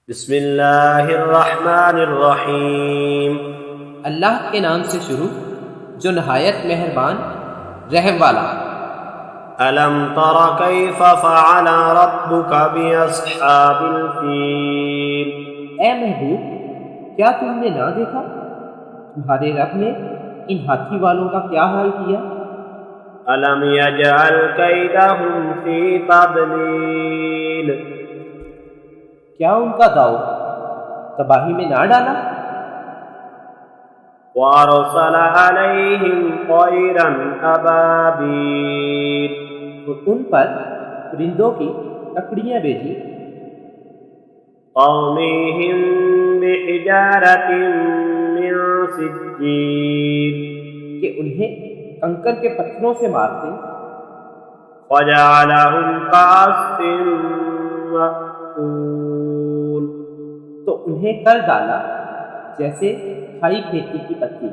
بسم اللہ الرحمن الرحیم۔ اللہ کے نام سے شروع جو نہایت مہربان رحم والا۔ الم تر کیف فعل ربک باصحاب الفیل۔ اے محبوب، کیا تم نے نہ دیکھا تمہارے رب نے ان ہاتھی والوں کا کیا حال کیا؟ الم یجعل کیدہم فی تضلیل۔ کیا ان کا داؤ تباہی میں نہ ڈالا؟ وارسل علیہم طیرا ابابیل۔ اور ان پر پرندوں کی ککڑیاں بھیجی۔ ترمیہم بحجارۃ من سجیل۔ کہ انہیں کنکر کے پتھروں سے مارتے۔ فجعلہم کعصف مأکول۔ تو انہیں کر ڈالا جیسے کھائی کھیتی کی پتی۔